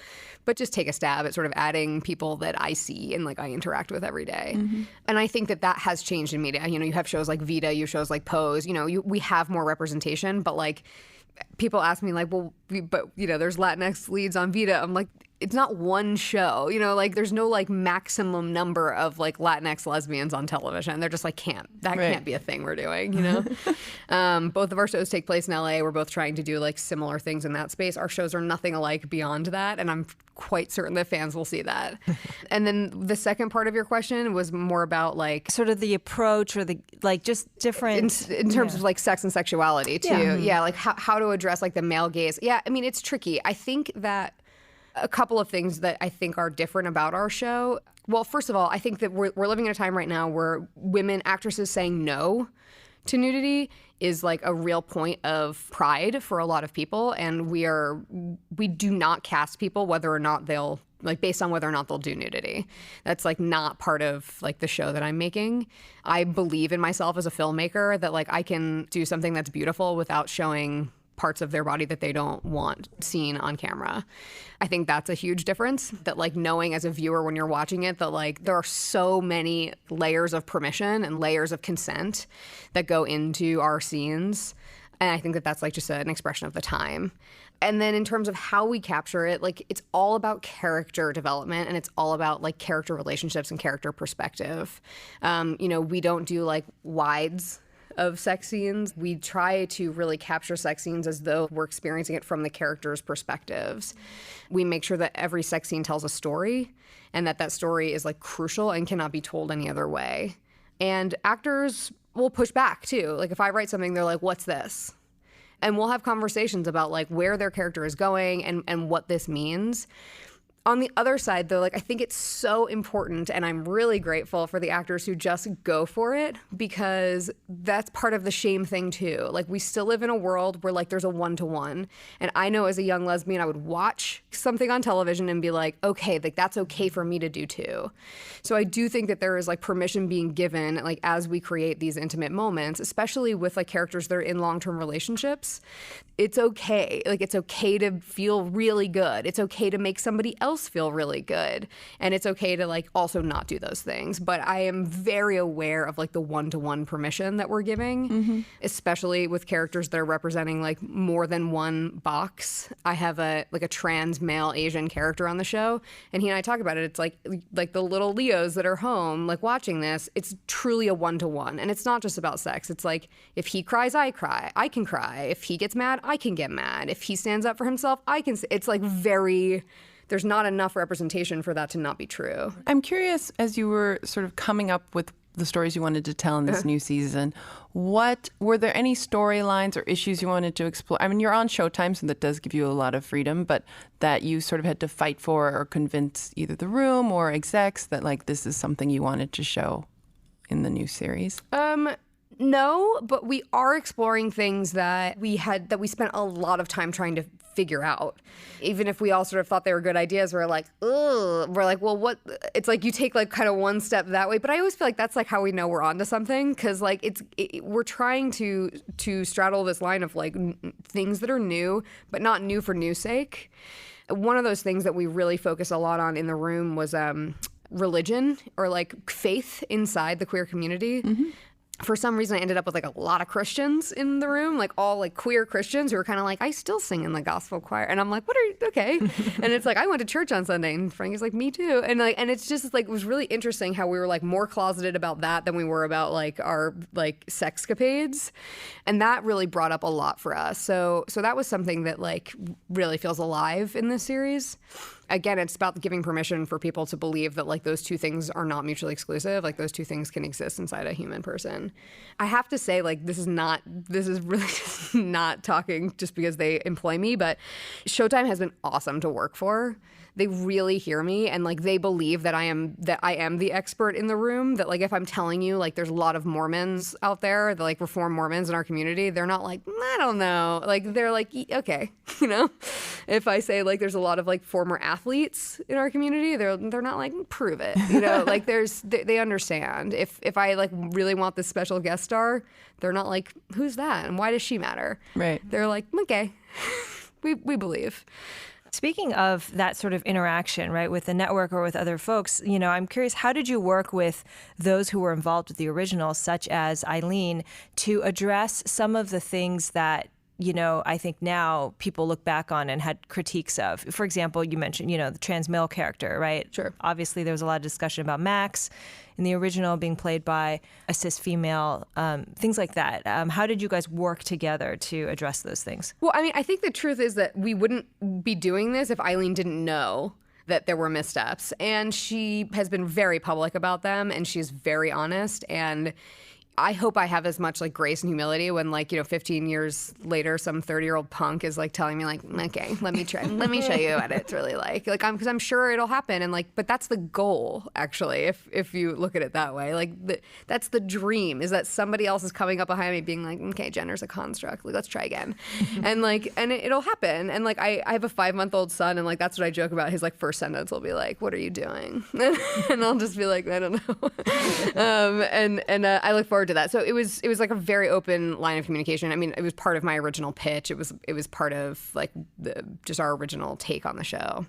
but just take a stab at sort of adding people that I see and like I interact with every day. Mm-hmm. And I think that has changed in media. You have shows like Vita, you have shows like Pose, we have more representation, but like people ask me like, well, but there's Latinx leads on Vita. I'm like, it's not one show, like there's no like maximum number of like Latinx lesbians on television. They're just like, can't be a thing we're doing, Both of our shows take place in LA. We're both trying to do like similar things in that space. Our shows are nothing alike beyond that. And I'm quite certain that fans will see that. And then the second part of your question was more about like sort of the approach or the like just different in terms of like sex and sexuality too. Yeah. Like how to address like the male gaze. Yeah. I mean, it's tricky. I think that a couple of things that I think are different about our show. Well, first of all, I think that we're living in a time right now where women actresses saying no to nudity is like a real point of pride for a lot of people. And we do not cast people whether or not they'll like based on whether or not they'll do nudity. That's like not part of like the show that I'm making. I believe in myself as a filmmaker that like I can do something that's beautiful without showing parts of their body that they don't want seen on camera. I think that's a huge difference, that like knowing as a viewer when you're watching it that like there are so many layers of permission and layers of consent that go into our scenes. And I think that that's like just an expression of the time. And then in terms of how we capture it, like it's all about character development and it's all about like character relationships and character perspective. We don't do like wides of sex scenes. We try to really capture sex scenes as though we're experiencing it from the characters' perspectives. We make sure that every sex scene tells a story and that story is like crucial and cannot be told any other way. And actors will push back too. Like if I write something, they're like, what's this? And we'll have conversations about like where their character is going and what this means. On the other side, though, like I think it's so important, and I'm really grateful for the actors who just go for it, because that's part of the shame thing too. Like we still live in a world where like there's a one-to-one, and I know as a young lesbian, I would watch something on television and be like, okay, like that's okay for me to do too. So I do think that there is like permission being given, like as we create these intimate moments, especially with like characters that are in long-term relationships. It's okay. Like it's okay to feel really good. It's okay to make somebody else else feel really good. And it's okay to like also not do those things. But I am very aware of like the one-to-one permission that we're giving, especially with characters that are representing like more than one box. I have a trans male Asian character on the show, and he and I talk about it. It's like the little Leos that are home, like watching this. It's truly a one-to-one, and it's not just about sex. It's like if he cries, I cry. I can cry. If he gets mad, I can get mad. If he stands up for himself, I can. It's like there's not enough representation for that to not be true. I'm curious, as you were sort of coming up with the stories you wanted to tell in this new season, were there any storylines or issues you wanted to explore? I mean, you're on Showtime, so that does give you a lot of freedom, but that you sort of had to fight for or convince either the room or execs that like this is something you wanted to show in the new series? No, but we are exploring things that we spent a lot of time trying to figure out. Even if we all sort of thought they were good ideas, we're like, ugh. We're like, well, what? It's like you take like kind of one step that way. But I always feel like that's like how we know we're onto something, because like we're trying to straddle this line of like things that are new, but not new for new sake. One of those things that we really focus a lot on in the room was religion or like faith inside the queer community. For some reason, I ended up with like a lot of Christians in the room, like all like queer Christians who were kind of like, I still sing in the gospel choir. And I'm like, what are you, okay. And it's like, I went to church on Sunday, and Frankie's like, me too. And like, and it's just like, it was really interesting how we were like more closeted about that than we were about like our like sexcapades. And that really brought up a lot for us. So that was something that like really feels alive in this series. Again, it's about giving permission for people to believe that like those two things are not mutually exclusive. Like those two things can exist inside a human person. I have to say, like, this is really just not talking just because they employ me, but Showtime has been awesome to work for. They really hear me, and like they believe that I am the expert in the room. That like if I'm telling you like there's a lot of Mormons out there, the like Reformed Mormons in our community, they're not like, I don't know. Like they're like, okay, you know. If I say like there's a lot of like former athletes in our community, they're not like, prove it, you know. Like they understand. If I like really want this special guest star, they're not like, who's that and why does she matter? Right. They're like, okay, we believe. Speaking of that sort of interaction, right, with the network or with other folks, you know, I'm curious, how did you work with those who were involved with the original, such as Eileen, to address some of the things that, you know, I think now people look back on and had critiques of? For example, you mentioned, you know, the trans male character, right? Sure. Obviously, there was a lot of discussion about Max in the original being played by a cis female, things like that. How did you guys work together to address those things? Well, I mean, I think the truth is that we wouldn't be doing this if Eileen didn't know that there were missteps. And she has been very public about them, and she's very honest. And I hope I have as much like grace and humility when like, you know, 15 years later, some 30-year-old punk is like telling me like, okay, let me show you what it's really like because I'm sure it'll happen. And like, but that's the goal actually, if you look at it that way, like that's the dream, is that somebody else is coming up behind me being like, okay, gender's a construct. Like, let's try again. And like, and it'll happen. And like, I have a 5-month-old son, and like, that's what I joke about. His like first sentence will be like, what are you doing? And I'll just be like, I don't know. And I look forward to that. So it was like a very open line of communication. I mean, it was part of my original pitch. It was part of like just our original take on the show.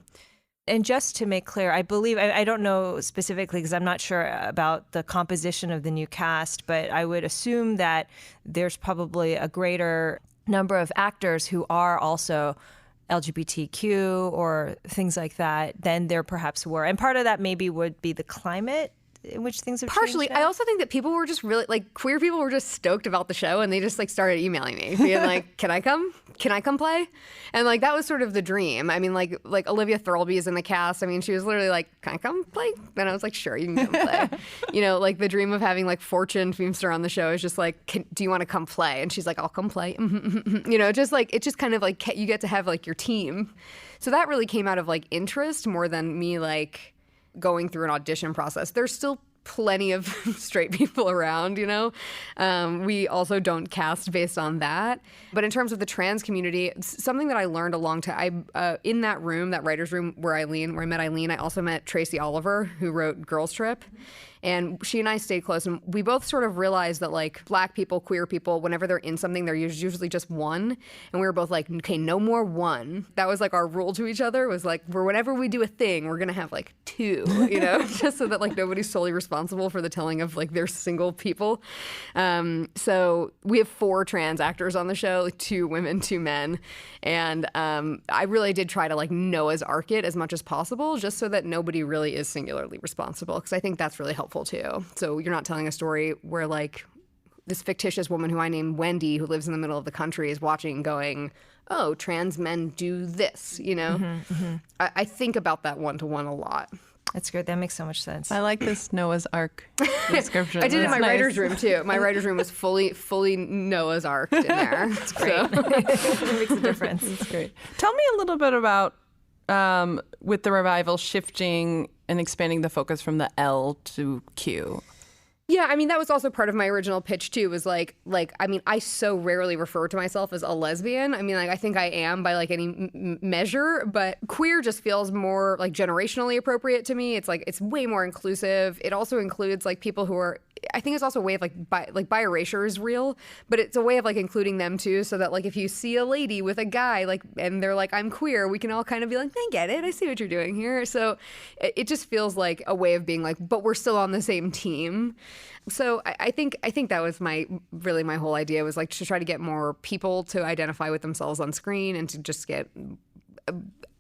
And just to make clear, I believe, I don't know specifically because I'm not sure about the composition of the new cast, but I would assume that there's probably a greater number of actors who are also LGBTQ or things like that than there perhaps were. And part of that maybe would be the climate in which things have partially changed now? I also think that people were just really like queer people were just stoked about the show, and they just like started emailing me being like, can I come play? And like that was sort of the dream. I mean, like Olivia Thirlby is in the cast. I mean, she was literally like, can I come play? And I was like, sure, you can come play. You know, like the dream of having like Fortune Feimster on the show is just like, do you want to come play? And she's like, I'll come play. You know, just like it's just kind of like you get to have like your team. So that really came out of like interest more than me like going through an audition process. There's still plenty of straight people around, you know. We also don't cast based on that. But in terms of the trans community, something that I learned a long time, in that room, that writer's room where I met Eileen, I also met Tracy Oliver, who wrote Girls Trip. And she and I stayed close, and we both sort of realized that like Black people, queer people, whenever they're in something, they're usually just one. And we were both like, okay, no more one. That was like our rule to each other, was like, whenever we do a thing, we're gonna have like two, you know, just so that like nobody's solely responsible for the telling of like their single people. So we have 4 trans actors on the show, like 2 women, 2 men. And I really did try to like Noah's Ark it as much as possible, just so that nobody really is singularly responsible, because I think that's really helpful too. So you're not telling a story where like this fictitious woman who I named Wendy, who lives in the middle of the country, is watching going, oh, trans men do this, you know? I think about that one-to-one a lot. That's great. That makes so much sense. I like this Noah's Ark description. I did it in my That's nice. writer's room too. My writer's room was fully Noah's Ark in there. It's great. It makes a difference. That's great. Tell me a little bit about, with the revival, shifting and expanding the focus from the L to Q. Yeah, I mean, that was also part of my original pitch too, was like, I mean, I so rarely refer to myself as a lesbian. I mean, like, I think I am by like any measure, but queer just feels more like generationally appropriate to me. It's like, it's way more inclusive. It also includes like people who are, I think it's also a way of like bi erasure is real, but it's a way of like including them too, so that like if you see a lady with a guy like and they're like, I'm queer, we can all kind of be like, I get it, I see what you're doing here. So it just feels like a way of being like, but we're still on the same team. So I think that was my whole idea, was like to try to get more people to identify with themselves on screen, and to just get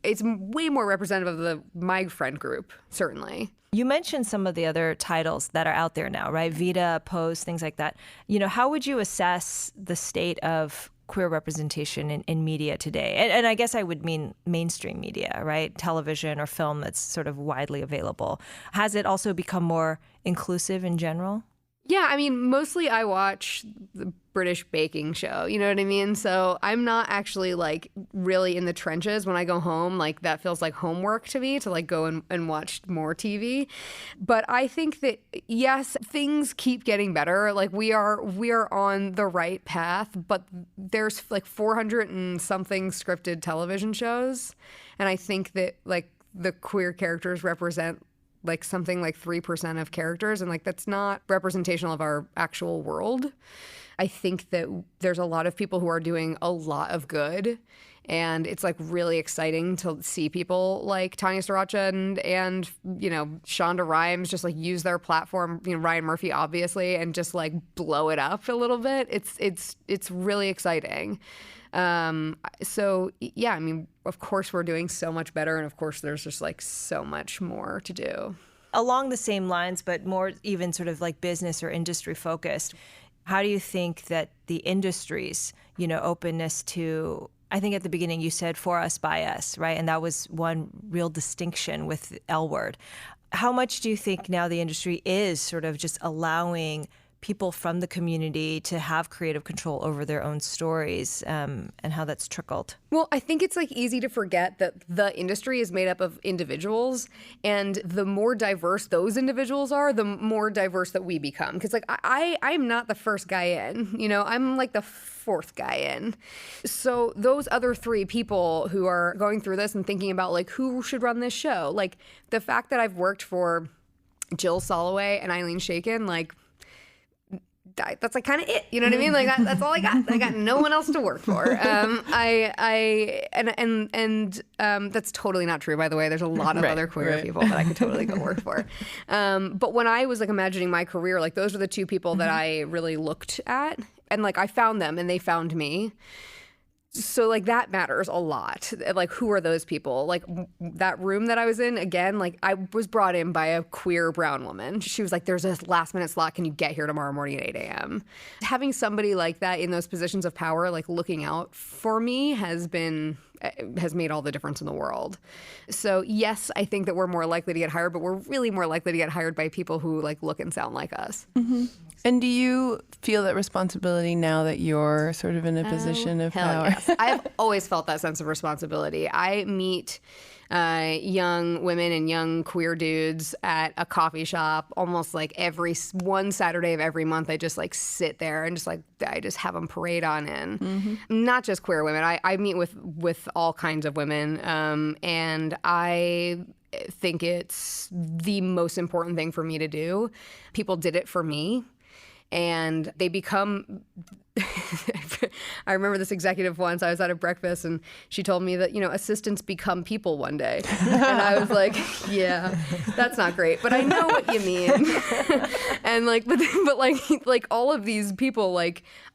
it's way more representative of my friend group, certainly. You mentioned some of the other titles that are out there now, right? Vita, Pose, things like that. You know, how would you assess the state of queer representation in media today? And I guess I would mean mainstream media, right? Television or film that's sort of widely available. Has it also become more inclusive in general? Yeah, I mean, mostly I watch the British baking show, you know what I mean? So I'm not actually like really in the trenches when I go home. Like that feels like homework to me, to like go and watch more TV. But I think that, yes, things keep getting better. Like we are on the right path, but there's like 400 and something scripted television shows. And I think that like the queer characters represent like something like 3% of characters, and like that's not representational of our actual world. I think that there's a lot of people who are doing a lot of good, and it's like really exciting to see people like Tanya Sriracha and you know, Shonda Rhimes just like use their platform, you know, Ryan Murphy obviously, and just like blow it up a little bit. It's really exciting. So yeah, I mean, of course we're doing so much better, and of course there's just like so much more to do. Along the same lines, but more even sort of like business or industry focused, how do you think that the industry's, you know, openness to, I think at the beginning you said for us, by us, right? And that was one real distinction with L Word. How much do you think now the industry is sort of just allowing people from the community to have creative control over their own stories, and how that's trickled? Well, I think it's like easy to forget that the industry is made up of individuals, and the more diverse those individuals are, the more diverse that we become. Because like I'm not the first guy in, you know, I'm like the 4th guy in. So those other 3 people who are going through this and thinking about like who should run this show, like the fact that I've worked for Jill Soloway and Eileen Shaken, like that's like kind of it, you know what I mean? Like that's all I got. I got no one else to work for. That's totally not true, by the way. There's a lot of other queer people that I could totally go work for. But when I was like imagining my career, like those were the 2 people that I really looked at, and like I found them and they found me. So like that matters a lot. Like who are those people? Like that room that I was in, again, like I was brought in by a queer brown woman. She was like, there's a last minute slot. Can you get here tomorrow morning at 8 a.m.? Having somebody like that in those positions of power, like looking out for me has made all the difference in the world. So yes, I think that we're more likely to get hired, but we're really more likely to get hired by people who like look and sound like us. Mm-hmm. And do you feel that responsibility now that you're sort of in a position of power? Yes. I've always felt that sense of responsibility. I meet young women and young queer dudes at a coffee shop almost like every one Saturday of every month. I just like sit there and just like I just have them parade on in. Mm-hmm. Not just queer women. I meet with all kinds of women, and I think it's the most important thing for me to do. People did it for me. And they become, I remember this executive once, I was at a breakfast and she told me that, assistants become people one day. And I was like, yeah, that's not great, but I know what you mean. And but all of these people,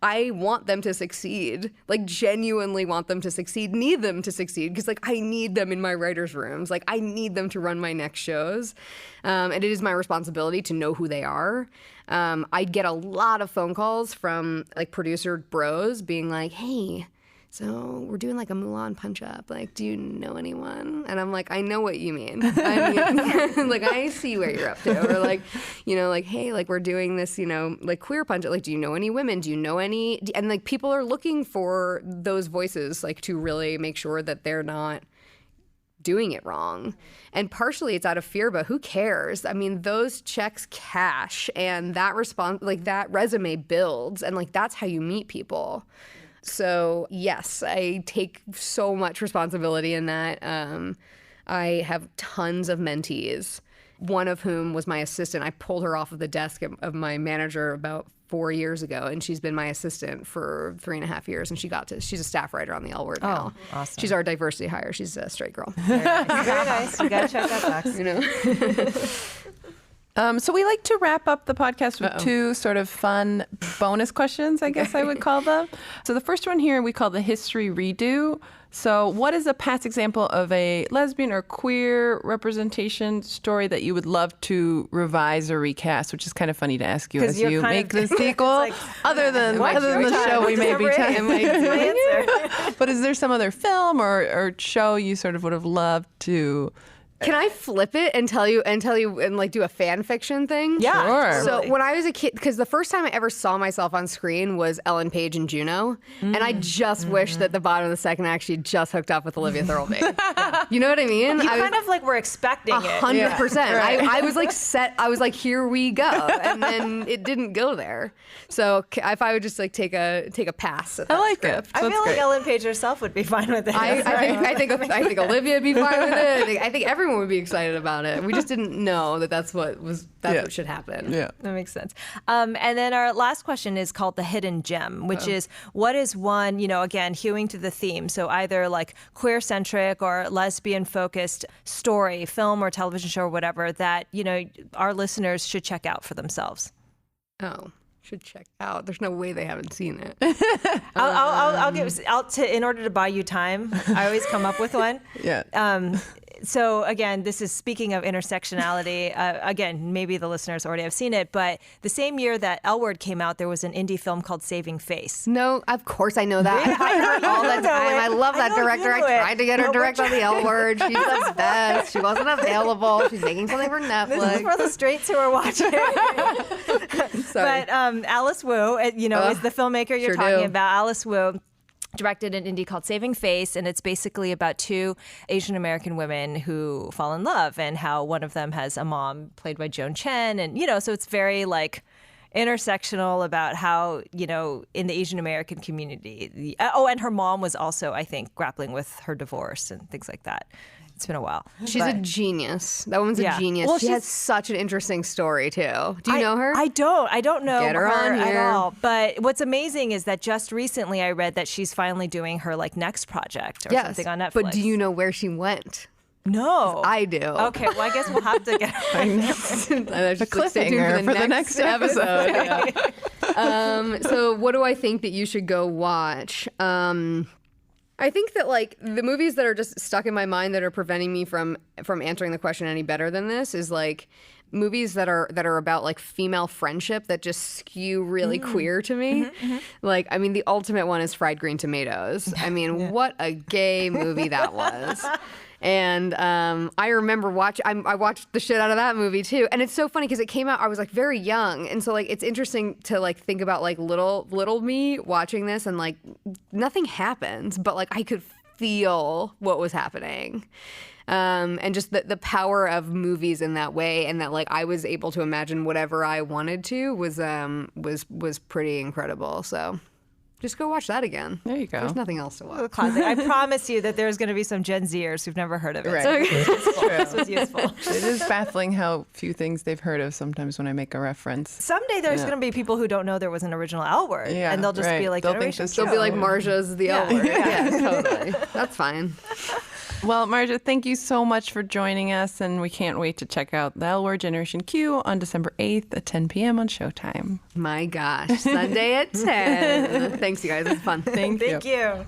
I want them to succeed, genuinely want them to succeed, need them to succeed, because I need them in my writers' rooms. I need them to run my next shows. And it is my responsibility to know who they are. I get a lot of phone calls from producer bros being like, hey, so we're doing a Mulan punch up. Do you know anyone? And I'm like, I know what you mean. I see what you're up to. Or hey, we're doing this, queer punch up. Do you know any women? Do you know any? And people are looking for those voices, to really make sure that they're not doing it wrong. And partially it's out of fear, but who cares? I mean, those checks cash, and that that resume builds, and that's how you meet people. So yes, I take so much responsibility in that. I have tons of mentees, one of whom was my assistant. I pulled her off of the desk of my manager about 4 years ago, and she's been my assistant for 3.5 years, and she's a staff writer on the L Word now. Awesome. She's our diversity hire. She's a straight girl. Very nice. Very nice. You gotta check that box. So we like to wrap up the podcast with two sort of fun bonus questions, I guess I would call them. So the first one here we call the history redo. So what is a past example of a lesbian or queer representation story that you would love to revise or recast, which is kind of funny to ask you as you make the sequel. Other than the show we may be talking. But is there some other film or show you sort of would have loved to... Can I flip it and tell you and do a fan fiction thing? Yeah. Sure. So when I was a kid, because the first time I ever saw myself on screen was Ellen Page and Juno, and I just wish that the bottom of the second act she just hooked up with Olivia Thirlby. You know what I mean? You kind of were expecting it. 100%. I was set. I was like, here we go, and then it didn't go there. So if I would just take a pass at that I like script. it. I feel like Ellen Page herself would be fine with it. I think Olivia would be fine with it. I think everyone would be excited about it. We just didn't know that's what should happen. Yeah, that makes sense. And then our last question is called the hidden gem, which is what is one, again, hewing to the theme. So either queer centric or lesbian focused story, film or television show or whatever that, our listeners should check out for themselves. Oh. Should check out. There's no way they haven't seen it. In order to buy you time, I always come up with one. Yeah. So again, this is speaking of intersectionality. Again, maybe the listeners already have seen it, but the same year that L Word came out, there was an indie film called Saving Face. No, of course I know that. I heard all the time. I love that director. I tried to get her direct on the L Word. She's the best. She wasn't available. She's making something for Netflix. This is for the straights who are watching. Sorry. But Alice Wu, is the filmmaker you're talking about. Alice Wu directed an indie called Saving Face, and it's basically about two Asian American women who fall in love and how one of them has a mom played by Joan Chen. And, so it's very intersectional about how, in the Asian American community. And her mom was also, I think, grappling with her divorce and things like that. It's been a while. She's a genius. That woman's a genius. Well, she has such an interesting story, too. Do you know her? I don't know Get her on at here. all. But what's amazing is that just recently I read that she's finally doing her next project or something on Netflix. But do you know where she went? No. I do. Okay, well, I guess we'll have to get the cliffhanger for the next episode. So what do I think that you should go watch? I think that the movies that are just stuck in my mind that are preventing me from answering the question any better than this is movies that are about female friendship that just skew really queer to me. The ultimate one is Fried Green Tomatoes. I mean, what a gay movie that was. And I remember I watched the shit out of that movie too. And it's so funny because it came out, I was very young. And so it's interesting to think about little me watching this and nothing happens, but I could feel what was happening. And just the power of movies in that way, and that I was able to imagine whatever I wanted to was pretty incredible. So Just go watch that again. There you go. There's nothing else to watch. Classic. I promise you that there's going to be some Gen Zers who've never heard of it. Right. So this was useful. It is baffling how few things they've heard of sometimes when I make a reference. Someday there's going to be people who don't know there was an original L word. Yeah, and they'll just be like, they'll think Generation this- Q. They'll be like Marja's the L word. Yeah, totally. That's fine. Well, Marja, thank you so much for joining us, and we can't wait to check out the L Word Generation Q on December 8th at 10 p.m. on Showtime. My gosh, Sunday at 10. Thanks, you guys. It's fun. Thank you. Thank you.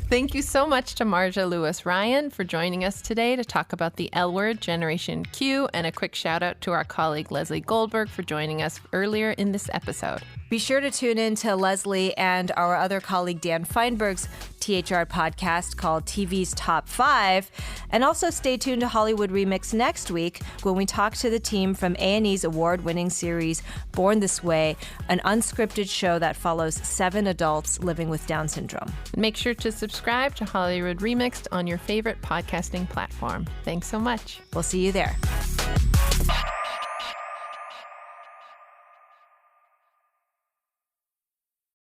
Thank you so much to Marja-Lewis Ryan for joining us today to talk about the L Word Generation Q, and a quick shout out to our colleague Leslie Goldberg for joining us earlier in this episode. Be sure to tune in to Leslie and our other colleague Dan Feinberg's THR podcast called TV's Top 5. And also stay tuned to Hollywood Remix next week when we talk to the team from A&E's award-winning series Born This Way, an unscripted show that follows 7 adults living with Down syndrome. Make sure to subscribe to Hollywood Remixed on your favorite podcasting platform. Thanks so much. We'll see you there.